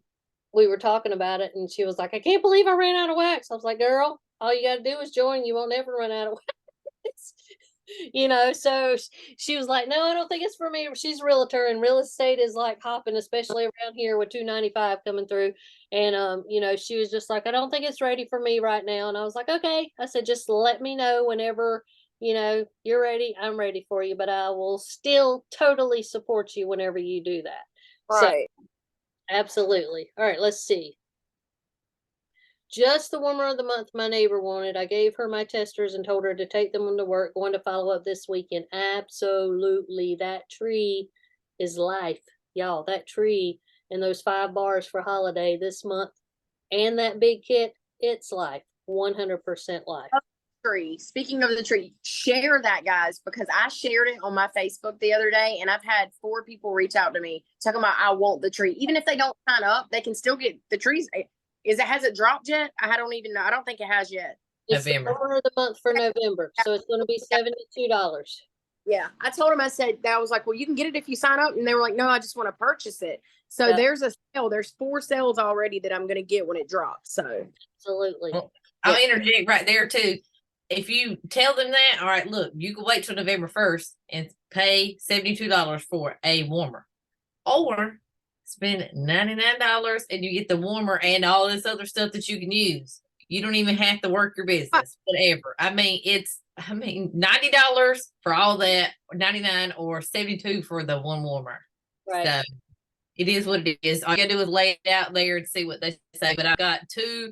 we were talking about it and she was like, I can't believe I ran out of wax. I was like, girl, all you got to do is join. You won't ever run out of wax. You know, so she was like, no, I don't think it's for me. She's a realtor and real estate is like hopping, especially around here with 295 coming through. And, you know, she was just like, I don't think it's ready for me right now. And I was like, okay. I said, just let me know whenever, you know, you're ready. I'm ready for you, but I will still totally support you whenever you do that. Right. So, absolutely. All right, let's see. Just the warmer of the month my neighbor wanted. I gave her my testers and told her to take them to work. Going to follow up this weekend. Absolutely. That tree is life. Y'all, that tree and those 5 bars for holiday this month and that big kit, it's life. 100% life. Tree. Speaking of the tree, share that, guys, because I shared it on my Facebook the other day and I've had 4 people reach out to me talking about I want the tree. Even if they don't sign up, they can still get the trees. Has it dropped yet? I don't even know. I don't think it has yet. It's November. the order of the month for November. So it's going to be $72. Yeah. I told them, I said, I was like, well, you can get it if you sign up. And they were like, no, I just want to purchase it. So Yeah. there's a sale. There's 4 sales already that I'm going to get when it drops. So Absolutely. Well, I'll interject right there too. If you tell them that, all right, look, you can wait till November 1st and pay $72 for a warmer. Or spend $99 and you get the warmer and all this other stuff that you can use. You don't even have to work your business, whatever. I mean, $90 for all that, 99 or 72 for the one warmer. Right. So it is what it is. All you gotta do is lay it out there and see what they say. But I got 2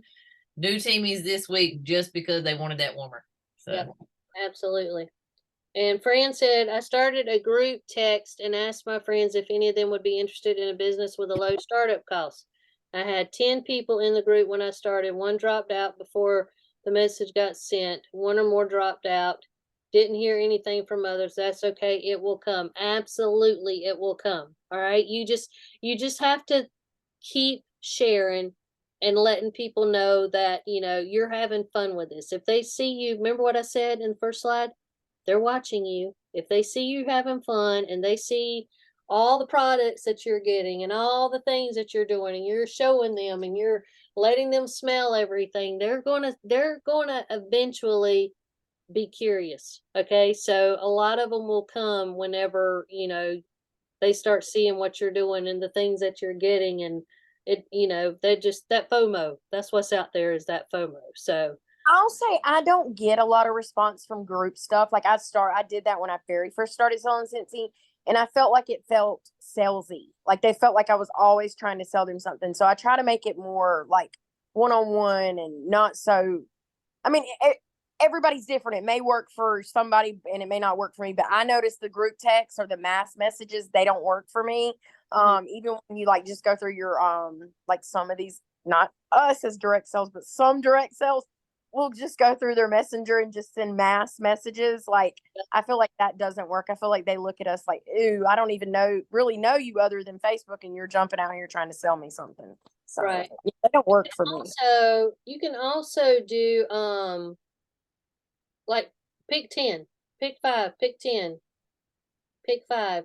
new teamies this week just because they wanted that warmer. So Yep. Absolutely. And Fran said, I started a group text and asked my friends if any of them would be interested in a business with a low startup cost. I had 10 people in the group when I started. 1 dropped out before the message got sent. 1 or more dropped out. Didn't hear anything from others. That's okay. It will come. Absolutely, it will come. All right. You just have to keep sharing and letting people know that, you're having fun with this. If they see you, remember what I said in the first slide? They're watching you. If they see you having fun and they see all the products that you're getting and all the things that you're doing and you're showing them and you're letting them smell everything, they're going to eventually be curious. Okay? So a lot of them will come whenever, they start seeing what you're doing and the things that you're getting, and they just, that FOMO, that's what's out there, is that FOMO. So I'll say I don't get a lot of response from group stuff. Like I did that when I very first started selling Scentsy, and I felt like it felt salesy. Like they felt like I was always trying to sell them something. So I try to make it more like one-on-one and not so. I mean, everybody's different. It may work for somebody and it may not work for me. But I noticed the group texts or the mass messages, they don't work for me. Even when you like just go through your like some of these, not us as direct sales, but some direct sales will just go through their messenger and just send mass messages. Like I feel like that doesn't work. I feel like they look at us like, ooh, I don't even really know you other than Facebook, and you're jumping out here trying to sell me something. So right. they don't work for me. So you can also do like pick 10, pick 5, pick 10, pick 5.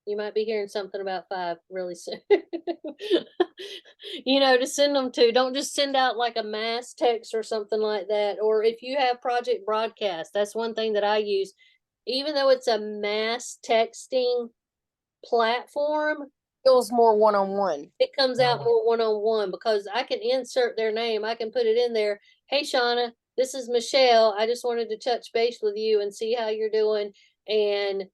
You might be hearing something about 5 really soon. To send them to. Don't just send out like a mass text or something like that. Or if you have Project Broadcast, that's one thing that I use. Even though it's a mass texting platform, Feels more one-on-one. it comes out more one-on-one because I can insert their name. I can put it in there. Hey, Shauna, this is Michelle. I just wanted to touch base with you and see how you're doing. And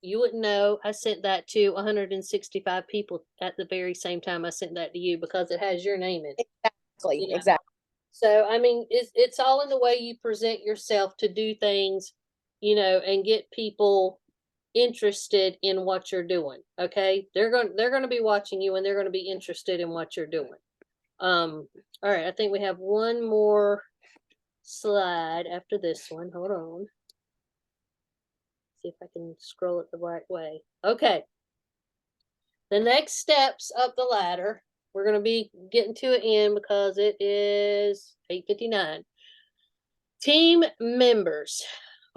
you wouldn't know. I sent that to 165 people at the very same time I sent that to you because it has your name in it. Exactly. Exactly. So, I mean, it's all in the way you present yourself to do things, and get people interested in what you're doing. Okay. They're going to be watching you and they're going to be interested in what you're doing. All right. I think we have one more slide after this one. Hold on. See if I can scroll it the right way. Okay. The next steps up the ladder, we're going to be getting to an end because it is 8:59. Team members.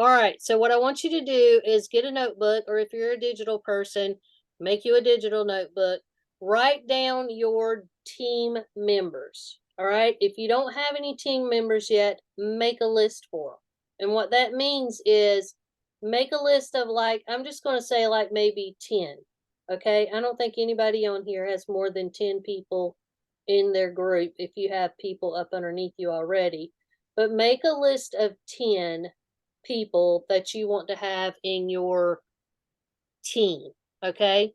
All right. So what I want you to do is get a notebook, or if you're a digital person, make you a digital notebook. Write down your team members. All right. If you don't have any team members yet, make a list for them. And what that means is make a list of I'm just going to say maybe 10. Okay. I don't think anybody on here has more than 10 people in their group if you have people up underneath you already. But make a list of 10 people that you want to have in your team. Okay.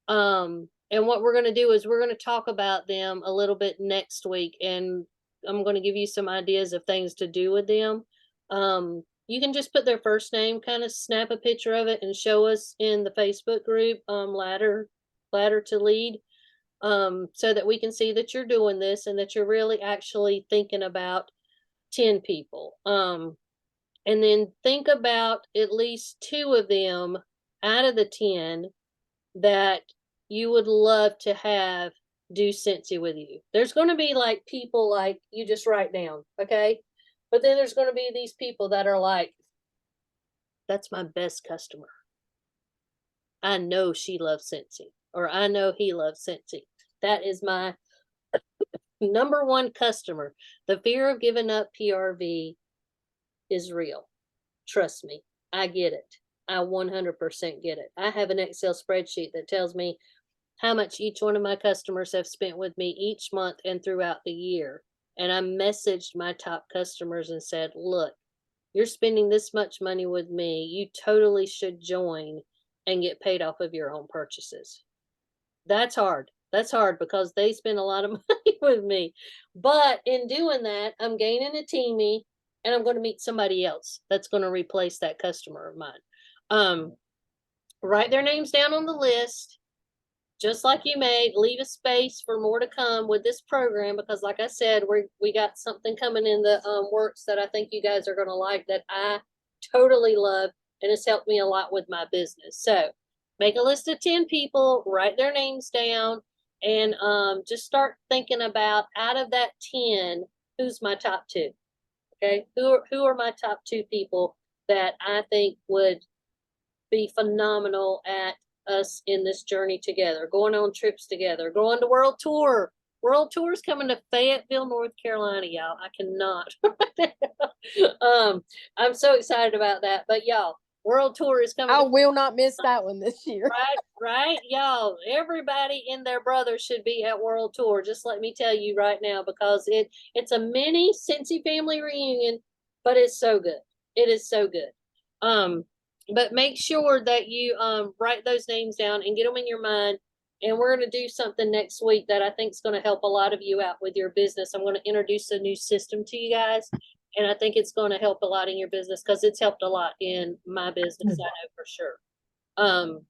And what we're going to do is we're going to talk about them a little bit next week, and I'm going to give you some ideas of things to do with them. You can just put their first name, kind of snap a picture of it and show us in the Facebook group, ladder to lead, so that we can see that you're doing this and that you're really actually thinking about 10 people. And then think about at least 2 of them out of the 10 that you would love to have do Scentsy with you. There's going to be people you just write down, okay? But then there's going to be these people that are that's my best customer. I know she loves Scentsy, or I know he loves Scentsy. That is my number 1 customer. The fear of giving up PRV is real. Trust me, I get it. I 100% get it. I have an Excel spreadsheet that tells me how much each one of my customers have spent with me each month and throughout the year. And I messaged my top customers and said, look, you're spending this much money with me. You totally should join and get paid off of your own purchases. That's hard. That's hard because they spend a lot of money with me. But in doing that, I'm gaining a teamie and I'm going to meet somebody else that's going to replace that customer of mine. Write their names down on the list, just like you made. Leave a space for more to come with this program because, like I said, we got something coming in the works that I think you guys are going to like that I totally love and it's helped me a lot with my business. So make a list of 10 people, write their names down, and just start thinking about out of that 10, who's my top 2? Okay, who are my top 2 people that I think would be phenomenal at us in this journey together, going on trips together, going to world tour. World tour is coming to Fayetteville, North Carolina, y'all. I cannot. I'm so excited about that. But y'all, world tour is coming. I will not miss that one this year. Right, y'all. Everybody and their brother should be at world tour. Just let me tell you right now, because it's a mini Cincy family reunion, but it's so good. It is so good. But make sure that you write those names down and get them in your mind. And we're going to do something next week that I think is going to help a lot of you out with your business. I'm going to introduce a new system to you guys. And I think it's going to help a lot in your business because it's helped a lot in my business. I know for sure.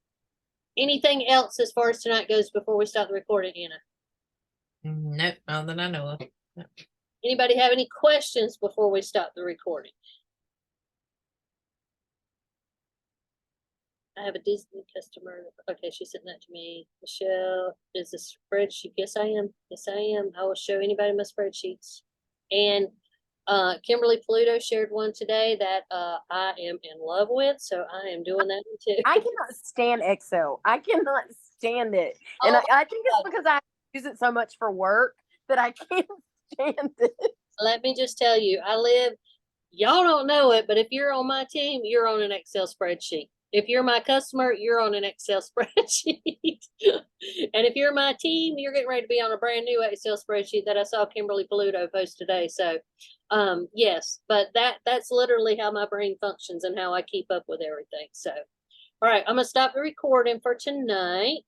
Anything else as far as tonight goes before we start the recording, Anna? Nope, not that I know of. No. Anybody have any questions before we start the recording? I have a Disney customer. Okay, she's sent that to me. Michele, is this spreadsheet? Yes, I am. Yes, I am. I will show anybody my spreadsheets. And Kimberly Pluto shared one today that I am in love with, so I am doing that one too. I cannot stand Excel. I cannot stand it. And I think it's because I use it so much for work that I can't stand it. Let me just tell you, y'all don't know it, but if you're on my team, you're on an Excel spreadsheet. If you're my customer, you're on an Excel spreadsheet. And if you're my team, you're getting ready to be on a brand new Excel spreadsheet that I saw Kimberly Pluto post today. So yes, but that's literally how my brain functions and how I keep up with everything. So all right, I'm gonna stop the recording for tonight.